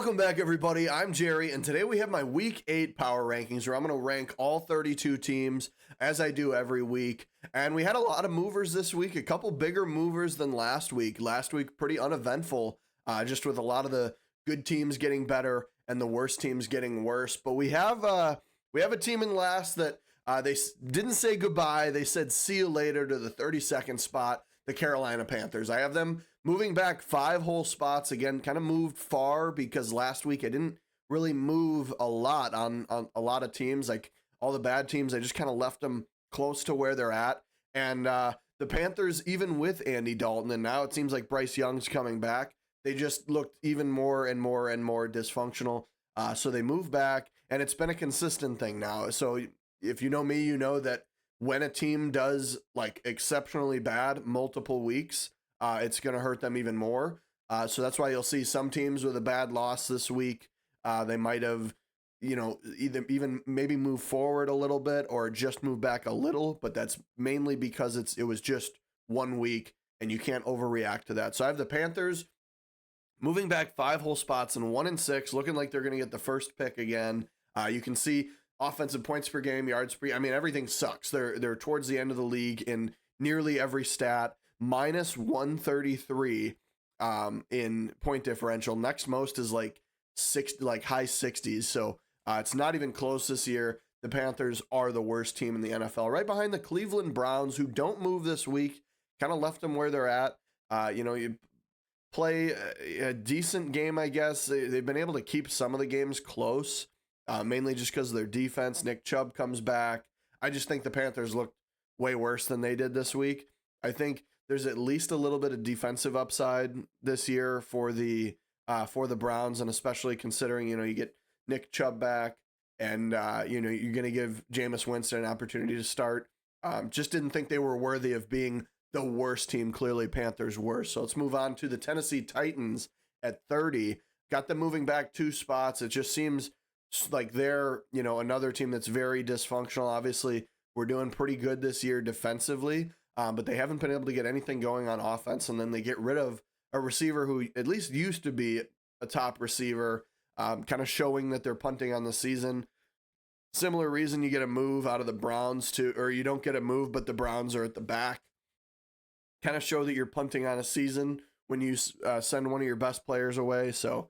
Welcome back, everybody. I'm Jerry, and today we have my Week 8 Power Rankings, where I'm going to rank all 32 teams, as I do every week. And we had a lot of movers this week, a couple bigger movers than last week. Last week, pretty uneventful, just with a lot of the good teams getting better and the worst teams getting worse. But we have a team in last that didn't say goodbye. They said see you later to the 32nd spot, the Carolina Panthers. I have them moving back 5 whole spots. Again, kind of moved far because last week I didn't really move a lot on a lot of teams. Like all the bad teams, I just kind of left them close to where they're at. And the Panthers, even with Andy Dalton, and now it seems like Bryce Young's coming back, they just looked even more and more and more dysfunctional. So they moved back, and it's been a consistent thing now. So if you know me, you know that when a team does like exceptionally bad multiple weeks, it's going to hurt them even more. So that's why you'll see some teams with a bad loss this week. They might have, either even maybe move forward a little bit or just move back a little, but that's mainly because it was just 1 week and you can't overreact to that. So I have the Panthers moving back 5 whole spots and 1 and 6, looking like they're going to get the first pick again. You can see offensive points per game, yards per. I mean, everything sucks. They're towards the end of the league in nearly every stat. Minus 133 in point differential. Next most is like high 60s. So it's not even close this year. The Panthers are the worst team in the NFL. Right behind the Cleveland Browns, who don't move this week. Kind of left them where they're at. You play a decent game, I guess. They've been able to keep some of the games close, mainly just because of their defense. Nick Chubb comes back. I just think the Panthers looked way worse than they did this week. I think there's at least a little bit of defensive upside this year for the Browns, and especially considering you get Nick Chubb back, and you're going to give Jameis Winston an opportunity to start. Just didn't think they were worthy of being the worst team. Clearly, Panthers were. So let's move on to the Tennessee Titans at 30. Got them moving back 2 spots. It just seems like they're another team that's very dysfunctional. Obviously, we're doing pretty good this year defensively. But they haven't been able to get anything going on offense, and then they get rid of a receiver who at least used to be a top receiver, kind of showing that they're punting on the season. Similar reason you get a move out of the Browns or you don't get a move, but the Browns are at the back. Kind of show that you're punting on a season when you send one of your best players away. So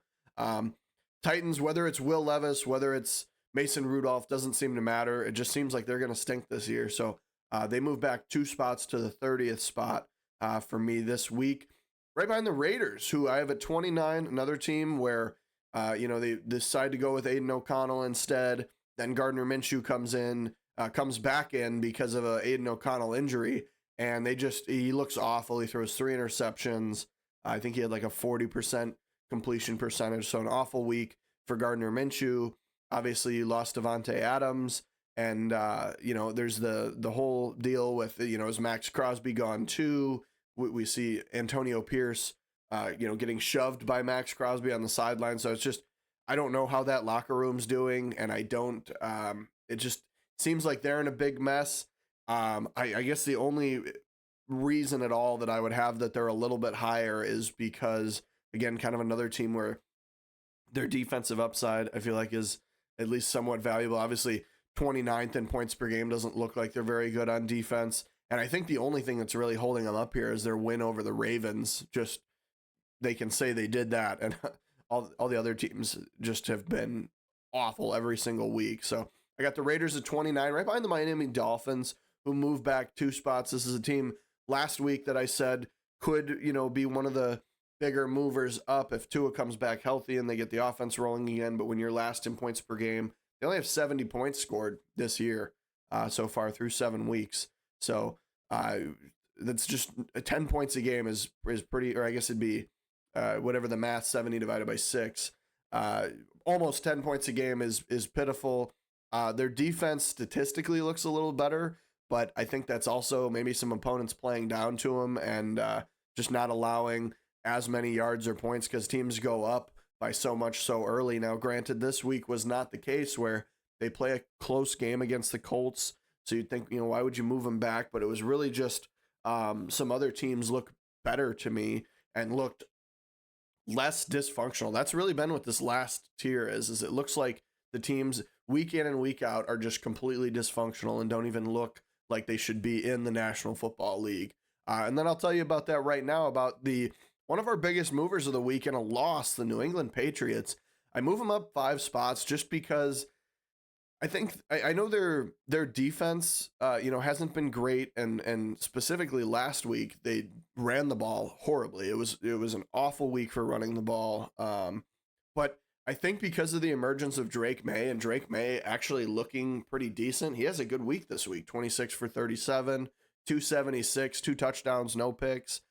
Titans, whether it's Will Levis, whether it's Mason Rudolph, doesn't seem to matter. It just seems like they're going to stink this year. So they move back 2 spots to the 30th spot for me this week. Right behind the Raiders, who I have at 29, another team where, they decide to go with Aiden O'Connell instead. Then Gardner Minshew comes back in because of a Aiden O'Connell injury. And he looks awful. He throws 3 interceptions. I think he had like a 40% completion percentage. So an awful week for Gardner Minshew. Obviously, you lost Devontae Adams. And, there's the whole deal with, is Max Crosby gone too? We see Antonio Pierce, getting shoved by Max Crosby on the sideline. So it's just, I don't know how that locker room's doing. And it just seems like they're in a big mess. I guess the only reason at all that I would have that they're a little bit higher is because, again, kind of another team where their defensive upside, I feel like, is at least somewhat valuable. Obviously, 29th in points per game doesn't look like they're very good on defense. And I think the only thing that's really holding them up here is their win over the Ravens. Just they can say they did that, and all the other teams just have been awful every single week. So I got the Raiders at 29, right behind the Miami Dolphins, who moved back 2 spots. This is a team last week that I said could, be one of the bigger movers up if Tua comes back healthy and they get the offense rolling again. But when you're last in points per game, they only have 70 points scored this year so far through 7 weeks. So that's just 10 points a game is pretty, or I guess it'd be whatever the math, 70 divided by 6. Almost 10 points a game is pitiful. Their defense statistically looks a little better, but I think that's also maybe some opponents playing down to them and just not allowing as many yards or points because teams go up by so much so early. Now, granted, this week was not the case where they play a close game against the Colts. So you'd think, why would you move them back? But it was really just some other teams look better to me and looked less dysfunctional. That's really been what this last tier is it looks like the teams week in and week out are just completely dysfunctional and don't even look like they should be in the National Football League. And then I'll tell you about that right now, about one of our biggest movers of the week in a loss, the New England Patriots. I move them up 5 spots just because I know their defense hasn't been great, and specifically last week they ran the ball horribly. It was an awful week for running the ball. But I think because of the emergence of Drake May, and Drake May actually looking pretty decent, he has a good week this week. 26 for 37, 276, 2 touchdowns, no picks.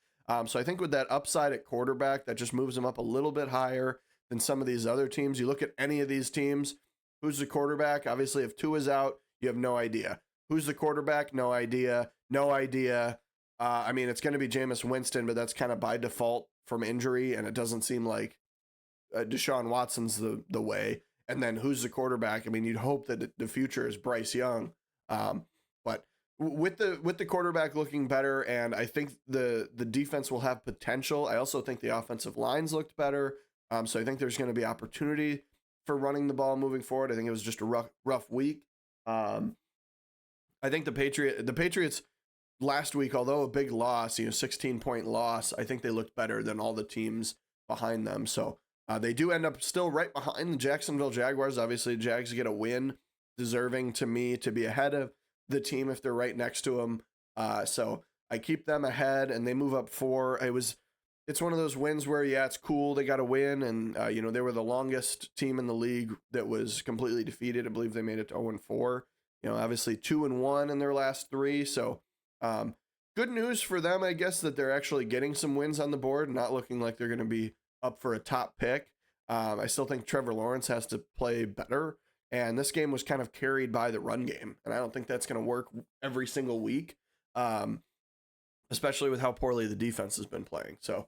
So I think with that upside at quarterback, that just moves him up a little bit higher than some of these other teams. You look at any of these teams. Who's the quarterback? Obviously, if Tua's out, you have no idea. Who's the quarterback? No idea. No idea. It's going to be Jameis Winston, but that's kind of by default from injury, and it doesn't seem like Deshaun Watson's the way. And then who's the quarterback? You'd hope that the future is Bryce Young. But with the quarterback looking better, and I think the defense will have potential. I also think the offensive lines looked better. So I think there's going to be opportunity for running the ball moving forward. I think it was just a rough week. I think the Patriots last week, although a big loss, 16-point loss, I think they looked better than all the teams behind them. So they do end up still right behind the Jacksonville Jaguars. Obviously, Jags get a win, deserving to me to be ahead of the team if they're right next to them. So I keep them ahead, and they move up 4. It's one of those wins where, it's cool, they got a win, and they were the longest team in the league that was completely defeated. I believe they made it to 0-4. Obviously 2-1 in their last 3. So good news for them, I guess, that they're actually getting some wins on the board, not looking like they're going to be up for a top pick. I still think Trevor Lawrence has to play better, and this game was kind of carried by the run game, and I don't think that's going to work every single week, especially with how poorly the defense has been playing. So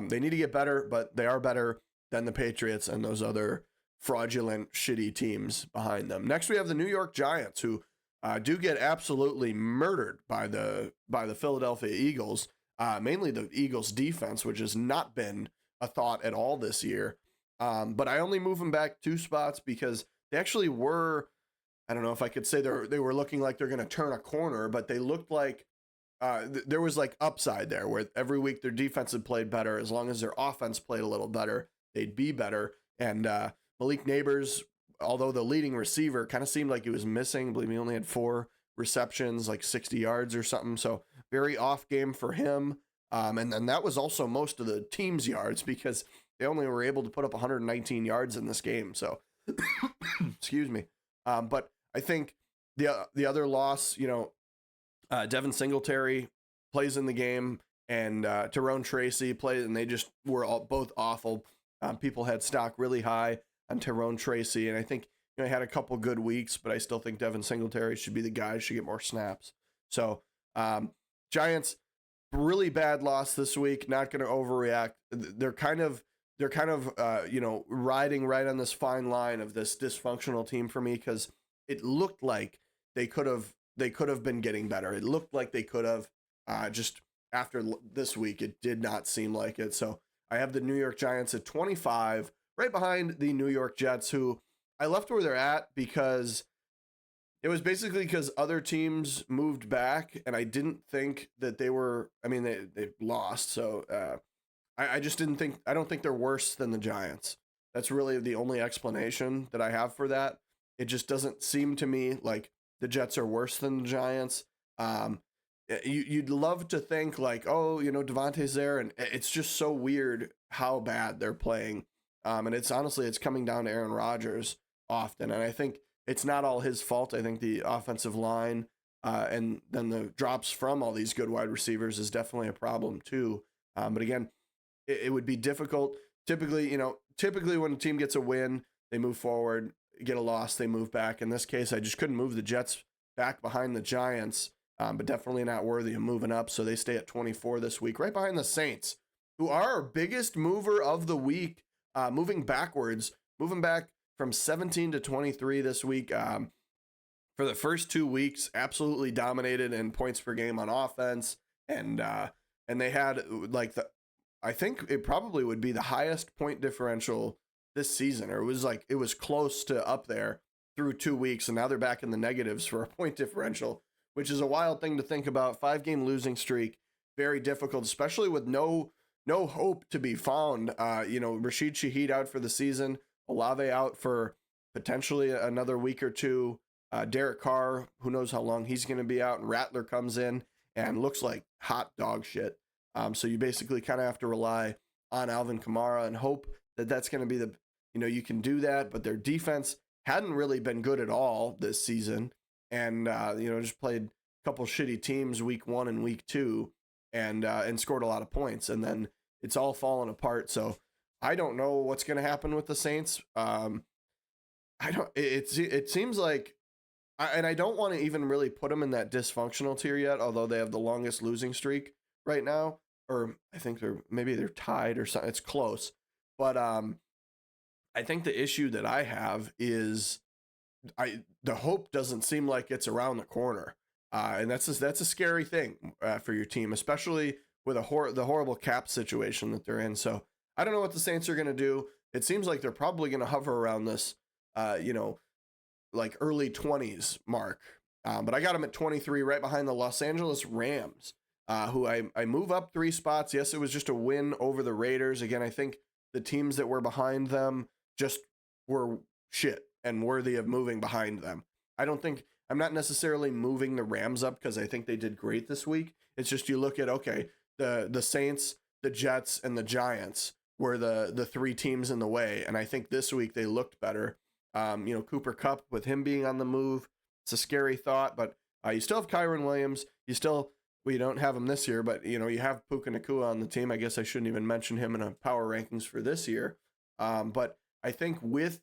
they need to get better, but they are better than the Patriots and those other fraudulent, shitty teams behind them. Next, we have the New York Giants, who do get absolutely murdered by the Philadelphia Eagles, mainly the Eagles defense, which has not been a thought at all this year. But I only move them back 2 spots because they actually were, I don't know if I could say they were looking like they're going to turn a corner, but they looked like there was like upside there where every week their defense had played better. As long as their offense played a little better, they'd be better. And Malik Neighbors, although the leading receiver, kind of seemed like he was missing. I believe he only had 4 receptions, like 60 yards or something. So very off game for him. And then that was also most of the team's yards because they only were able to put up 119 yards in this game. So, excuse me. But I think the other loss, Devin Singletary plays in the game, and Tyrone Tracy plays, and they just were both awful. People had stock really high on Tyrone Tracy, and I think he had a couple good weeks, but I still think Devin Singletary should be the guy, should get more snaps. So Giants, really bad loss this week. Not going to overreact. They're kind of riding right on this fine line of this dysfunctional team for me, because it looked like they could have been getting better. It looked like they could have. Just after this week, it did not seem like it. So I have the New York Giants at 25, right behind the New York Jets, who I left where they're at because it was basically because other teams moved back, and I didn't think that they were. They lost, so I just didn't think. I don't think they're worse than the Giants. That's really the only explanation that I have for that. It just doesn't seem to me like the Jets are worse than the Giants. You'd love to think like, oh, Devontae's there, and it's just so weird how bad they're playing. And it's honestly, it's coming down to Aaron Rodgers often, and I think it's not all his fault. I think the offensive line and then the drops from all these good wide receivers is definitely a problem too. But again, it would be difficult. Typically when a team gets a win, they move forward. Get a loss, they move back. In this case, I just couldn't move the Jets back behind the Giants, but definitely not worthy of moving up. So they stay at 24 this week, right behind the Saints, who are our biggest mover of the week, moving back from 17 to 23 this week. For the first 2 weeks, absolutely dominated in points per game on offense, and they had I think it probably would be the highest point differential this season, or it was close to up there through 2 weeks, and now they're back in the negatives for a point differential, which is a wild thing to think about. 5-game losing streak, very difficult, especially with no hope to be found. Rashid Shaheed out for the season, Olave out for potentially another week or two. Derek Carr, who knows how long he's going to be out, and Rattler comes in and looks like hot dog shit. So you basically kind of have to rely on Alvin Kamara and hope that that's going to be you can do that, but their defense hadn't really been good at all this season, and just played a couple shitty teams week 1 and week 2, and scored a lot of points, and then it's all fallen apart. So I don't know what's going to happen with the Saints. It seems like, and I don't want to even really put them in that dysfunctional tier yet, although they have the longest losing streak right now, or I think they're tied or something. It's close, but I think the issue that I have is the hope doesn't seem like it's around the corner, and that's a scary thing for your team, especially with the horrible cap situation that they're in. So I don't know what the Saints are going to do. It seems like they're probably going to hover around this, like early 20s mark. But I got them at 23, right behind the Los Angeles Rams, who I move up 3 spots. Yes, it was just a win over the Raiders. Again, I think the teams that were behind them just were shit and worthy of moving behind them. I'm not necessarily moving the Rams up because I think they did great this week. It's just you look at, okay, the Saints, the Jets, and the Giants were the 3 teams in the way, and I think this week they looked better. Cooper Kupp, with him being on the move, it's a scary thought, but you still have Kyren Williams. We don't have him this year, but you have Puka Nacua on the team. I guess I shouldn't even mention him in a power rankings for this year. But I think with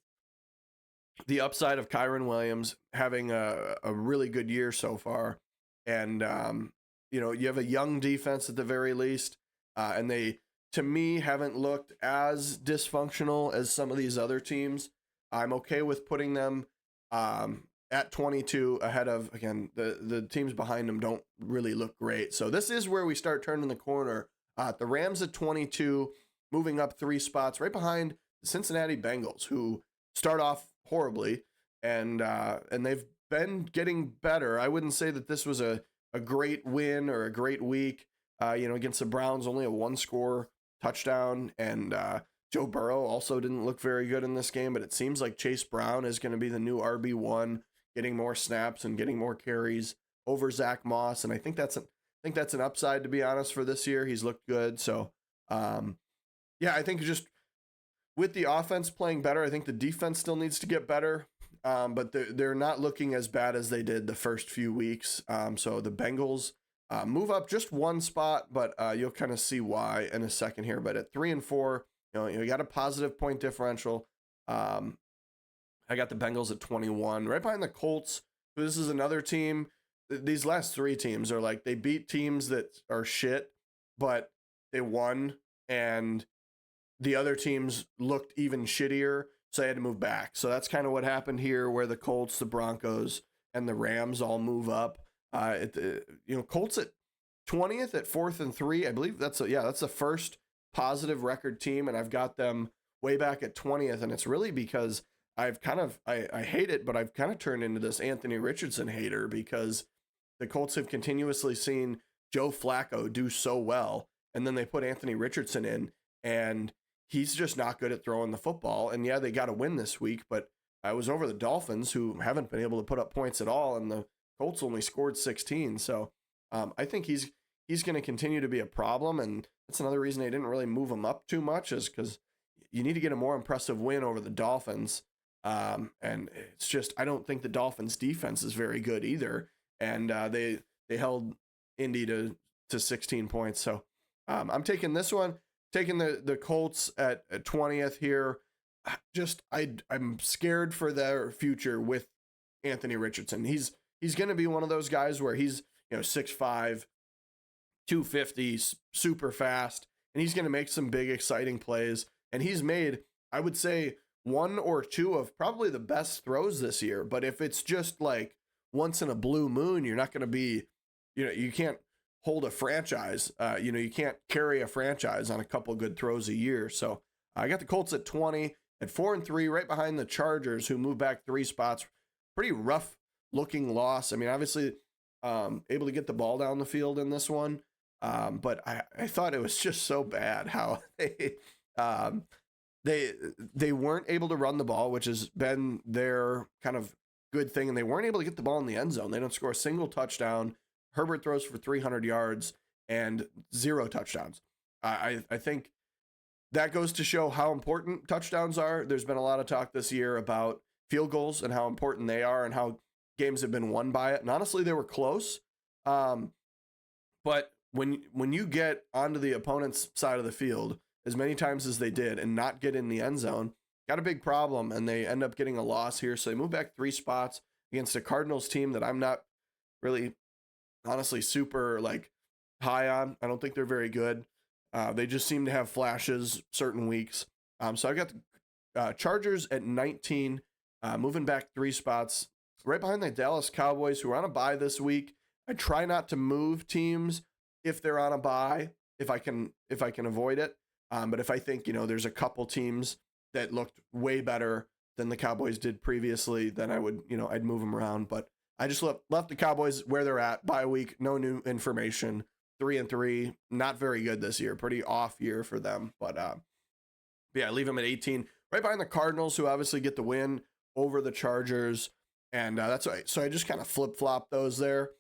the upside of Kyren Williams having a really good year so far, and you have a young defense at the very least, and they, to me, haven't looked as dysfunctional as some of these other teams. I'm okay with putting them at 22 ahead of, again, the teams behind them don't really look great. So this is where we start turning the corner. The Rams at 22, moving up 3 spots, right behind the Cincinnati Bengals, who start off horribly, and they've been getting better. I wouldn't say that this was a great win or a great week. Against the Browns, only a 1-score touchdown, and Joe Burrow also didn't look very good in this game, but it seems like Chase Brown is going to be the new RB1, getting more snaps and getting more carries over Zach Moss, and I think that's an upside, to be honest, for this year. He's looked good. So I think just with the offense playing better, I think the defense still needs to get better, but they're not looking as bad as they did the first few weeks. So the Bengals move up just 1 spot, but you'll kind of see why in a second here. But at 3 and 4, you got a positive point differential. I got the Bengals at 21, right behind the Colts. This is another team. These last 3 teams are like, they beat teams that are shit, but they won, and the other teams looked even shittier, so they had to move back. So that's kind of what happened here, where the Colts, the Broncos, and the Rams all move up. Colts at 20th at 4th and 3. I believe that's the first positive record team, and I've got them way back at 20th, and it's really because I hate it, but I've kind of turned into this Anthony Richardson hater, because the Colts have continuously seen Joe Flacco do so well, and then they put Anthony Richardson in, and he's just not good at throwing the football. And yeah, they got a win this week, but I was over the Dolphins, who haven't been able to put up points at all, and the Colts only scored 16. So I think he's going to continue to be a problem, and that's another reason they didn't really move him up too much, is because you need to get a more impressive win over the Dolphins. And it's just, I don't think the Dolphins defense is very good either. And they held Indy to 16 points. So I'm taking this one, taking the Colts at 20th here. I'm scared for their future with Anthony Richardson. He's going to be one of those guys where he's 6'5", 250, super fast, and he's going to make some big, exciting plays. And he's made, I would say, 1 or 2 of probably the best throws this year. But if it's just like once in a blue moon, you're not going to be, you can't hold a franchise. You can't carry a franchise on a couple good throws a year. So I got the Colts at 20 at 4-3, right behind the Chargers, who moved back 3 spots. Pretty rough looking loss. I mean, obviously able to get the ball down the field in this one. But I thought it was just so bad how they weren't able to run the ball, which has been their kind of good thing, and they weren't able to get the ball in the end zone. They don't score a single touchdown. Herbert throws for 300 yards and 0 touchdowns. I think that goes to show how important touchdowns are. There's been a lot of talk this year about field goals and how important they are and how games have been won by it. And honestly, they were close. But when you get onto the opponent's side of the field as many times as they did and not get in the end zone, got a big problem, and they end up getting a loss here. So they move back 3 spots against a Cardinals team that I'm not really, honestly, super high on. I don't think they're very good. They just seem to have flashes certain weeks. So I got the Chargers at 19, moving back 3 spots, right behind the Dallas Cowboys, who are on a bye this week. I try not to move teams if they're on a bye, if I can avoid it. But if I think, there's a couple teams that looked way better than the Cowboys did previously, then I would, I'd move them around. But I just left the Cowboys where they're at, bye week, no new information. 3-3, not very good this year, pretty off year for them. But yeah, leave them at 18, right behind the Cardinals, who obviously get the win over the Chargers. And that's why. So I just kind of flip-flop those there,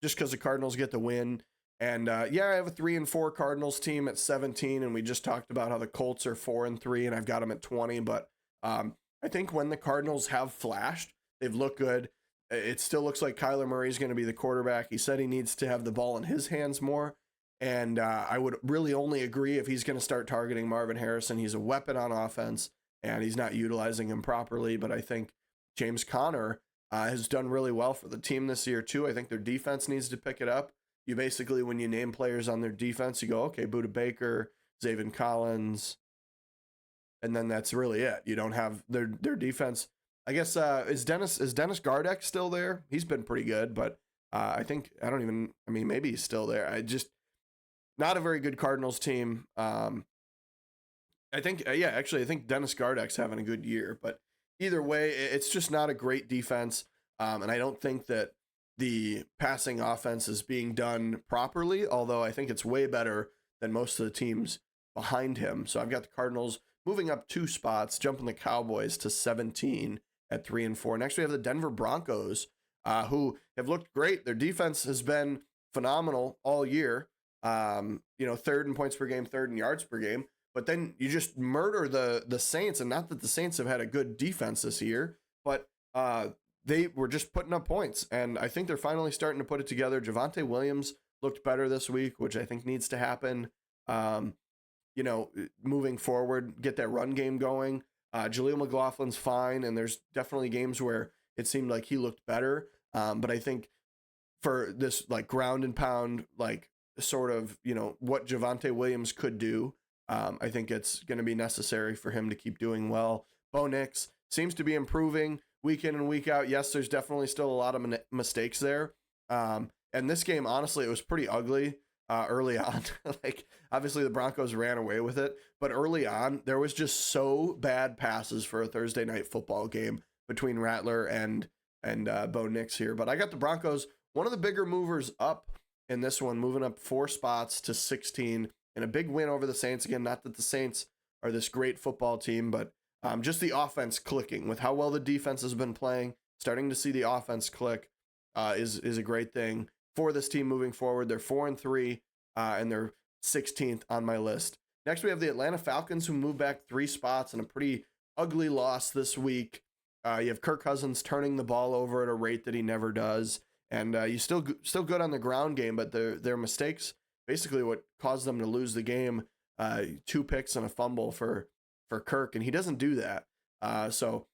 just because the Cardinals get the win. And yeah, I have a 3-4 Cardinals team at 17, and we just talked about how the Colts are 4-3, and I've got them at 20. But I think when the Cardinals have flashed, they've looked good. It still looks like Kyler Murray is going to be the quarterback. He said he needs to have the ball in his hands more, and I would really only agree if he's going to start targeting Marvin Harrison. He's a weapon on offense, and he's not utilizing him properly. But I think James Conner has done really well for the team this year too. I think their defense needs to pick it up. You basically, when you name players on their defense, you go, okay, Budda Baker, Zaven Collins, and then that's really it. You don't have their defense. I guess is Dennis Gardeck still there? He's been pretty good, but maybe he's still there. I just not a very good Cardinals team. I think Dennis Gardeck's having a good year, but either way, it's just not a great defense, and I don't think that the passing offense is being done properly, although I think it's way better than most of the teams behind him. So I've got the Cardinals moving up 2 spots, jumping the Cowboys to 17 at 3-4. Next, we have the Denver Broncos, who have looked great. Their defense has been phenomenal all year. 3rd in points per game, 3rd in yards per game. But then you just murder the Saints, and not that the Saints have had a good defense this year, but they were just putting up points, and I think they're finally starting to put it together. Javonte Williams looked better this week, which I think needs to happen. Moving forward, get that run game going. Jaleel McLaughlin's fine, and there's definitely games where it seemed like he looked better. But I think for this ground and pound, sort of, what Javonte Williams could do, I think it's going to be necessary for him to keep doing well. Bo Nix seems to be improving week in and week out. Yes, there's definitely still a lot of mistakes there. And this game, honestly, it was pretty ugly early on. Obviously the Broncos ran away with it, but early on there was just so bad passes for a Thursday night football game between Rattler and Bo Nix here. But I got the Broncos, one of the bigger movers up in this one, moving up 4 spots to 16, and a big win over the Saints. Again, not that the Saints are this great football team, but just the offense clicking with how well the defense has been playing. Starting to see the offense click is a great thing for this team moving forward. They're 4-3, and they're 16th on my list. Next, we have the Atlanta Falcons, who moved back 3 spots in a pretty ugly loss this week. You have Kirk Cousins turning the ball over at a rate that he never does, and you still good on the ground game, but their mistakes basically what caused them to lose the game. 2 picks and a fumble for Kirk, and he doesn't do that. So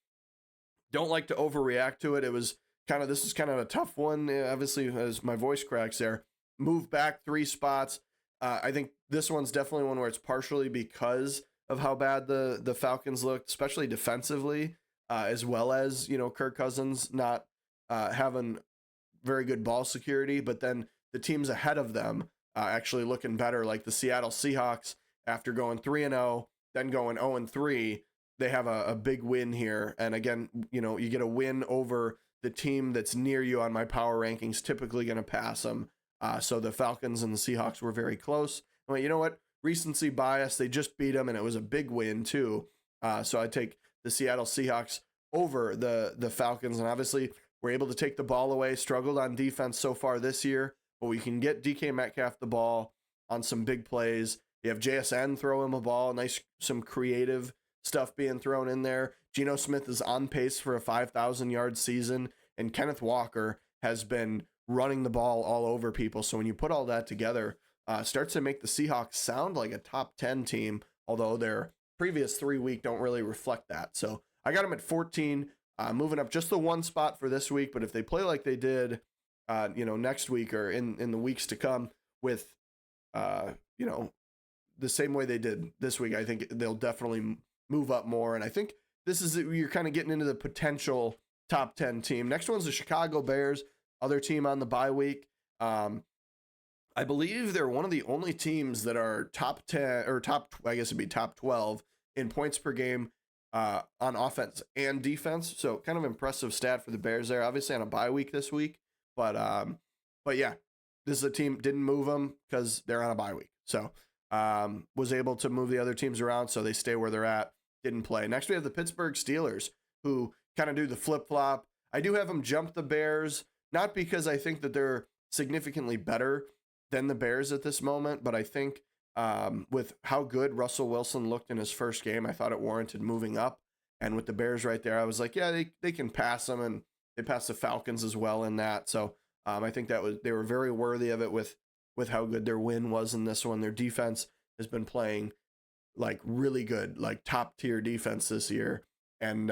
don't like to overreact to it. This is kind of a tough one, obviously, as my voice cracks there. Move back 3 spots. I think this one's definitely one where it's partially because of how bad the Falcons looked, especially defensively, as well as, Kirk Cousins not having very good ball security. But then the teams ahead of them actually looking better, like the Seattle Seahawks after going 3-0, then going 0-3. They have a big win here. And again, you get a win over the team that's near you on my power rankings, typically going to pass them. So the Falcons and the Seahawks were very close. Well, you know what? Recency bias, they just beat them, and it was a big win too. So I take the Seattle Seahawks over the Falcons, and obviously we're able to take the ball away. Struggled on defense so far this year, but we can get DK Metcalf the ball on some big plays. You have JSN throw him a ball, some creative stuff being thrown in there. Geno Smith is on pace for a 5,000-yard season, and Kenneth Walker has been running the ball all over people. So when you put all that together, starts to make the Seahawks sound like a top 10 team, although their previous 3-week don't really reflect that. So I got them at 14, moving up just the one spot for this week. But if they play like they did, next week or in the weeks to come with, the same way they did this week, I think they'll definitely move up more. And I think this is, you're kind of getting into the potential top 10 team. Next one's the Chicago Bears, other team on the bye week. I believe they're one of the only teams that are top 10 or I guess it'd be top 12 in points per game on offense and defense. So kind of impressive stat for the Bears there, obviously on a bye week this week. But yeah, this is a team, didn't move them because they're on a bye week. So was able to move the other teams around so they stay where they're at, didn't play. Next we have the Pittsburgh Steelers, who kind of do the flip-flop. I do have them jump the Bears, not because I think that they're significantly better than the Bears at this moment, but I think with how good Russell Wilson looked in his first game, I thought it warranted moving up. And with the Bears right there, I was like, yeah, they can pass them, and they passed the Falcons as well in that. So I think they were very worthy of it with how good their win was in this one. Their defense has been playing like really good, like top tier defense this year. And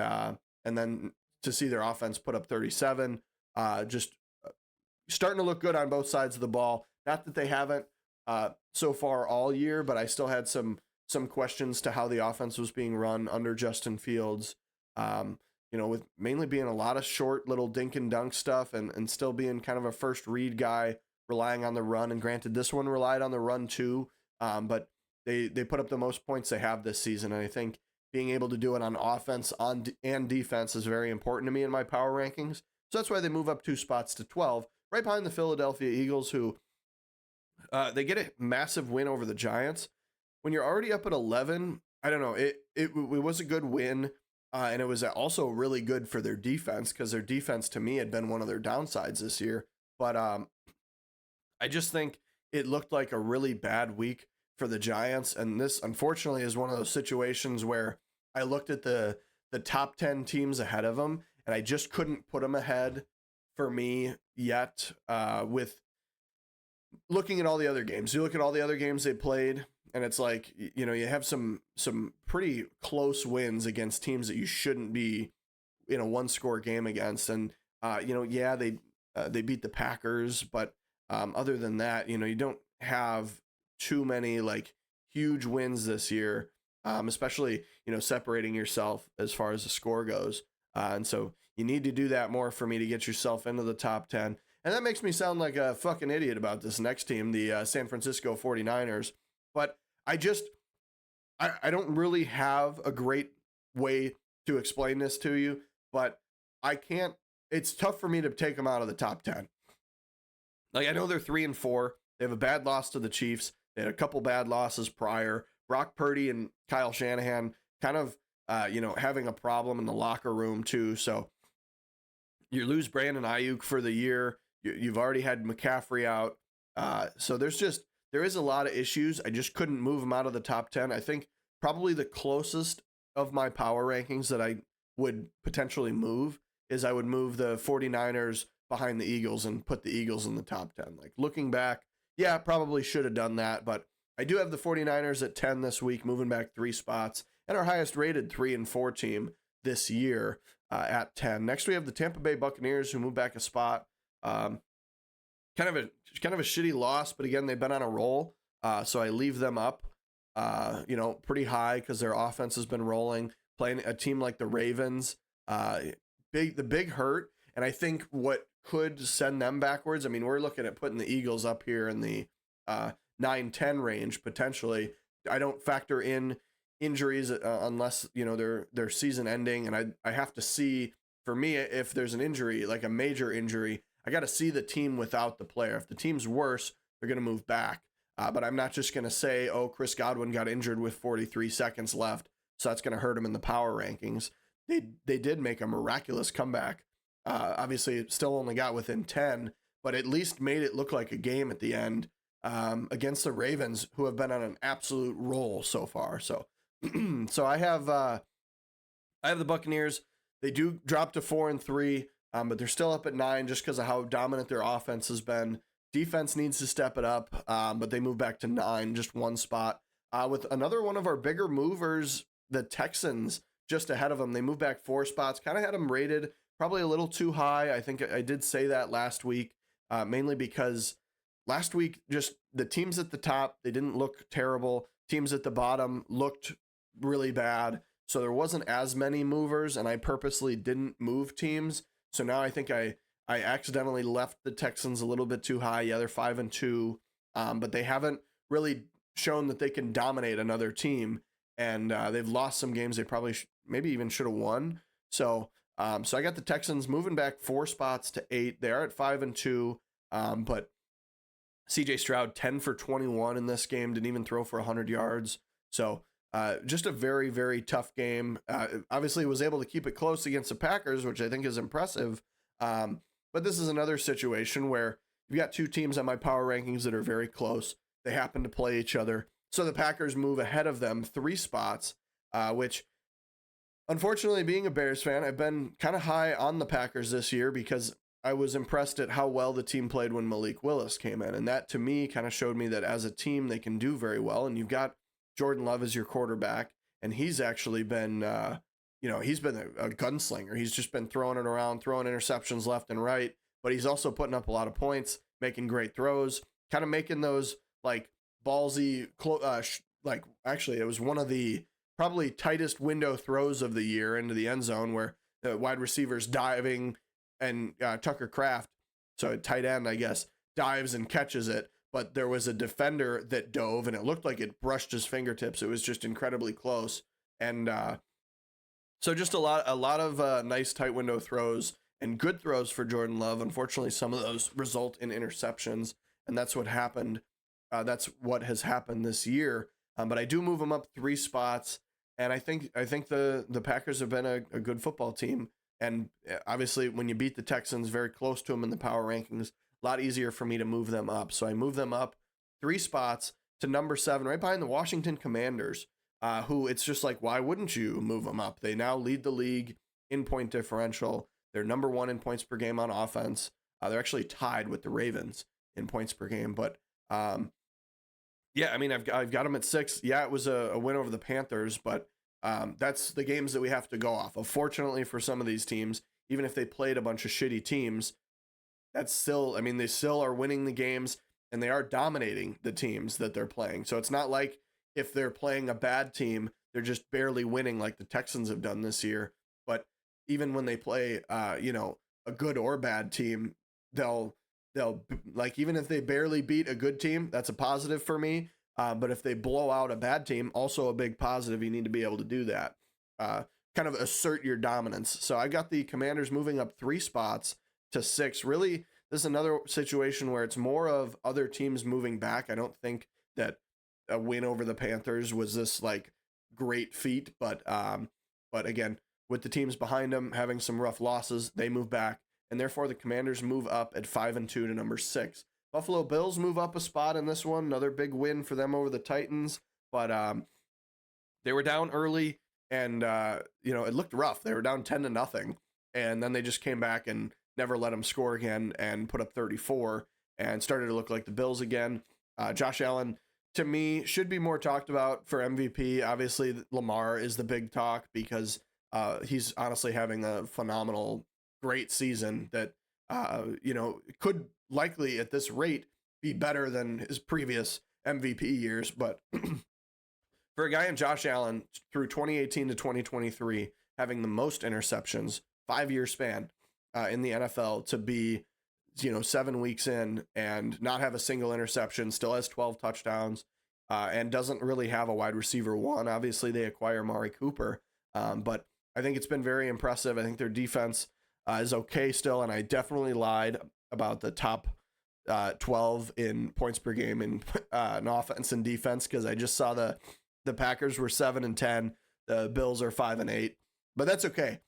then to see their offense put up 37, just starting to look good on both sides of the ball. Not that they haven't so far all year, but I still had some questions to how the offense was being run under Justin Fields. With mainly being a lot of short little dink and dunk stuff and still being kind of a first read guy, relying on the run. And granted, this one relied on the run too, but they put up the most points they have this season. And I think being able to do it on offense and defense is very important to me in my power rankings. So that's why they move up 2 spots to 12, right behind the Philadelphia Eagles, who they get a massive win over the Giants. When you're already up at 11, I don't know. It was a good win, and it was also really good for their defense, because their defense to me had been one of their downsides this year. But I just think it looked like a really bad week for the Giants, and this unfortunately is one of those situations where I looked at the top 10 teams ahead of them, and I just couldn't put them ahead for me yet. With looking at all the other games, you look at all the other games they played, and it's like, you have some pretty close wins against teams that you shouldn't be in a 1-score game against. And they beat the Packers, but other than that, you don't have too many like huge wins this year, especially separating yourself as far as the score goes. And so you need to do that more for me to get yourself into the top 10. And that makes me sound like a fucking idiot about this next team, the San Francisco 49ers. But I don't really have a great way to explain this to you, but it's tough for me to take them out of the top 10. Like, I know they're 3-4. They have a bad loss to the Chiefs. They had a couple bad losses prior. Brock Purdy and Kyle Shanahan kind of, having a problem in the locker room too. So you lose Brandon Ayuk for the year. You've already had McCaffrey out. So there is a lot of issues. I just couldn't move them out of the top 10. I think probably the closest of my power rankings that I would potentially move is I would move the 49ers behind the Eagles and put the Eagles in the top 10. Like, looking back, yeah, probably should have done that, but I do have the 49ers at 10 this week, moving back 3 spots, and our highest rated 3-4 team this year at 10. Next, we have the Tampa Bay Buccaneers, who moved back a spot. Kind of a shitty loss, but again, they've been on a roll. So I leave them up, pretty high, because their offense has been rolling. Playing a team like the Ravens, the big hurt And I think what could send them backwards, I mean, we're looking at putting the Eagles up here in the 9-10 range potentially. I don't factor in injuries unless, they're season ending. And I have to see, for me, if there's an injury, like a major injury, I got to see the team without the player. If the team's worse, they're going to move back. But I'm not just going to say, oh, Chris Godwin got injured with 43 seconds left, so that's going to hurt him in the power rankings. They did make a miraculous comeback. Obviously, it still only got within 10, but at least made it look like a game at the end against the Ravens, who have been on an absolute roll so far. So, so I have the Buccaneers. They do drop to 4-3, but they're still up at 9 just because of how dominant their offense has been. Defense needs to step it up, but they move back to 9, just one spot. With another one of our bigger movers, the Texans, just ahead of them. They moved back 4 spots, kind of had them rated probably a little too high. I think I did say that last week, mainly because last week, just the teams at the top, they didn't look terrible. Teams at the bottom looked really bad. So there wasn't as many movers, and I purposely didn't move teams. So now I think I accidentally left the Texans a little bit too high. Yeah, they're 5-2, but they haven't really shown that they can dominate another team, and they've lost some games they probably maybe even should have won. So I got the Texans moving back 4 spots to 8. They are at 5-2, but CJ Stroud 10 for 21 in this game, didn't even throw for 100 yards. So just a very, very tough game. Obviously was able to keep it close against the Packers, which I think is impressive. But this is another situation where you've got 2 teams on my power rankings that are very close. They happen to play each other. So the Packers move ahead of them 3 spots, which unfortunately, being a Bears fan, I've been kind of high on the Packers this year because I was impressed at how well the team played when Malik Willis came in. And that, to me, kind of showed me that as a team, they can do very well. And you've got Jordan Love as your quarterback, and he's actually been, he's been a gunslinger. He's just been throwing it around, throwing interceptions left and right, but he's also putting up a lot of points, making great throws, kind of making those, like, ballsy, actually, it was one of the probably tightest window throws of the year into the end zone where the wide receiver's diving and Tucker Kraft, so tight end, I guess, dives and catches it. But there was a defender that dove and it looked like it brushed his fingertips. It was just incredibly close. And so just a lot of nice tight window throws and good throws for Jordan Love. Unfortunately, some of those result in interceptions, and that's what happened. That's what has happened this year. But I do move them up 3 spots. And I think the Packers have been a good football team. And obviously, when you beat the Texans very close to them in the power rankings, a lot easier for me to move them up. So I move them up 3 spots to number 7, right behind the Washington Commanders, who it's just like, why wouldn't you move them up? They now lead the league in point differential. They're number 1 in points per game on offense. They're actually tied with the Ravens in points per game. But yeah, I mean, I've got them at 6. Yeah, it was a win over the Panthers, but that's the games that we have to go off. Unfortunately for some of these teams, even if they played a bunch of shitty teams, that's still, I mean, they still are winning the games and they are dominating the teams that they're playing. So it's not like if they're playing a bad team, they're just barely winning like the Texans have done this year. But even when they play, a good or bad team, they'll like, even if they barely beat a good team, that's a positive for me. But if they blow out a bad team, also a big positive. You need to be able to do that. Kind of assert your dominance. So I got the Commanders moving up 3 spots to 6. Really, this is another situation where it's more of other teams moving back. I don't think that a win over the Panthers was this like great feat, but again, with the teams behind them having some rough losses, they move back, and therefore the Commanders move up at 5-2 to number 6. Buffalo Bills move up a spot in this one, another big win for them over the Titans, but they were down early, and it looked rough. They were down 10-0, and then they just came back and never let them score again and put up 34 and started to look like the Bills again. Josh Allen, to me, should be more talked about for MVP. Obviously, Lamar is the big talk because he's honestly having a phenomenal, great season that, could likely at this rate be better than his previous MVP years. But for a guy in Josh Allen through 2018 to 2023, having the most interceptions, 5-year span, in the NFL to be, 7 weeks in and not have a single interception, still has 12 touchdowns, and doesn't really have a wide receiver one. Obviously, they acquire Amari Cooper, but I think it's been very impressive. I think their defense is okay still, and I definitely lied about the top 12 in points per game in offense and defense, because I just saw the Packers were 7-10, the Bills are 5-8, but that's okay.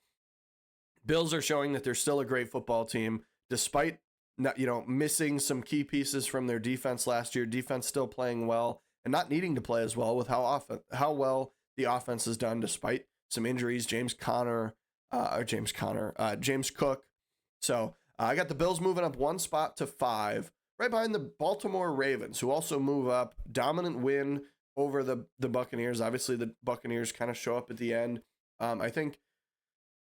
Bills are showing that they're still a great football team, despite not, missing some key pieces from their defense last year. Defense still playing well and not needing to play as well with how well the offense has done despite some injuries. James Cook. So I got the Bills moving up one spot to 5, right behind the Baltimore Ravens, who also move up. Dominant win over the Buccaneers. Obviously, the Buccaneers kind of show up at the end. I think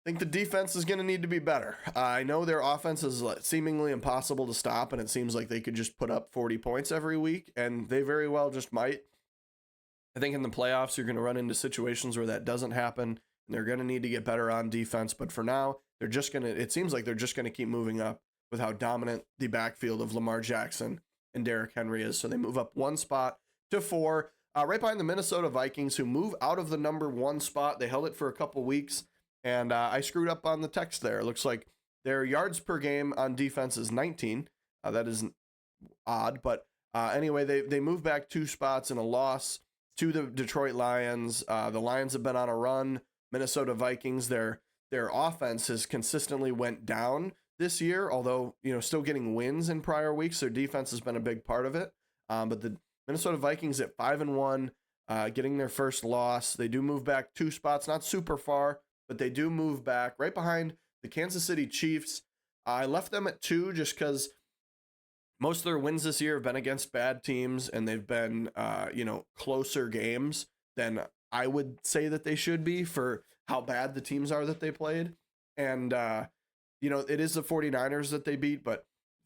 the defense is going to need to be better. I know their offense is seemingly impossible to stop, and it seems like they could just put up 40 points every week, and they very well just might. I think in the playoffs, you're going to run into situations where that doesn't happen, and they're going to need to get better on defense. But for now, it seems like they're just going to keep moving up with how dominant the backfield of Lamar Jackson and Derrick Henry is. So they move up one spot to 4, right behind the Minnesota Vikings, who move out of the number 1 spot. They held it for a couple weeks. And I screwed up on the text there. It looks like their yards per game on defense is 19. That is odd. But anyway, they moved back 2 spots in a loss to the Detroit Lions. The Lions have been on a run. Minnesota Vikings, their offense has consistently went down this year, although, still getting wins in prior weeks. Their defense has been a big part of it. But the Minnesota Vikings at 5-1, getting their first loss. They do move back 2 spots, not super far, but they do move back right behind the Kansas City Chiefs. I left them at 2 just because most of their wins this year have been against bad teams, and they've been, closer games than I would say that they should be for how bad the teams are that they played. And, it is the 49ers that they beat, but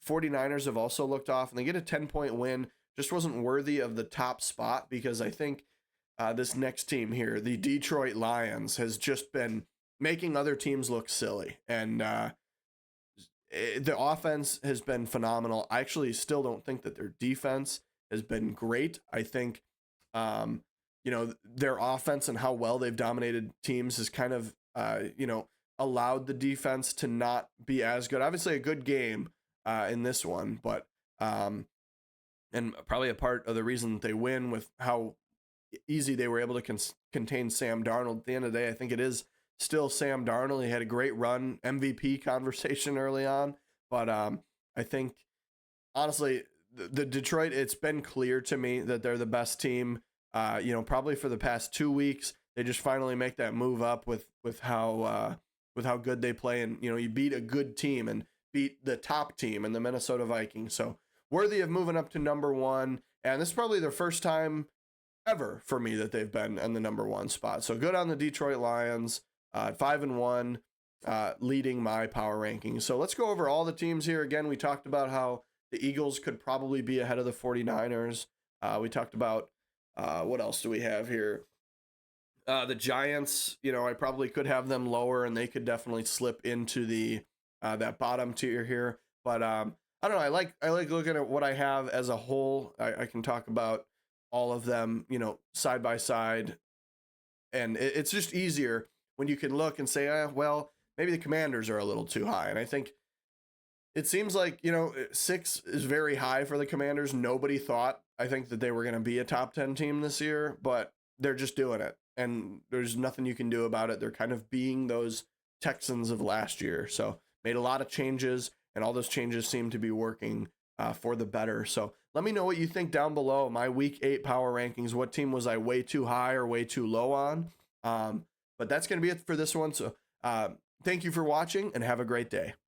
49ers have also looked off, and they get a 10-point win. Just wasn't worthy of the top spot, because I think this next team here, the Detroit Lions, has just been making other teams look silly. And the offense has been phenomenal. I actually still don't think that their defense has been great. I think, their offense and how well they've dominated teams has kind of, allowed the defense to not be as good. Obviously a good game in this one, but and probably a part of the reason that they win with how easy they were able to contain Sam Darnold. At the end of the day, I think it is still Sam Darnold. He had a great run, MVP conversation early on, but I think honestly the Detroit, it's been clear to me that they're the best team. Probably for the past 2 weeks, they just finally make that move up with how good they play, and you beat a good team and beat the top team in the Minnesota Vikings. So worthy of moving up to number 1, and this is probably their first time ever for me that they've been in the number 1 spot. So good on the Detroit Lions, 5-1, leading my power rankings. So let's go over all the teams here. Again, we talked about how the Eagles could probably be ahead of the 49ers. We talked about, what else do we have here? The Giants, I probably could have them lower, and they could definitely slip into the that bottom tier here. But I don't know. I like looking at what I have as a whole. I can talk about all of them, side by side, and it's just easier when you can look and say, well, maybe the Commanders are a little too high. And I think it seems like 6 is very high for the Commanders. Nobody thought, I think, that they were going to be a top 10 team this year, but they're just doing it. And there's nothing you can do about it. They're kind of being those Texans of last year. So made a lot of changes, and all those changes seem to be working for the better. So let me know what you think down below. My week 8 power rankings. What team was I way too high or way too low on? But that's going to be it for this one. So thank you for watching, and have a great day.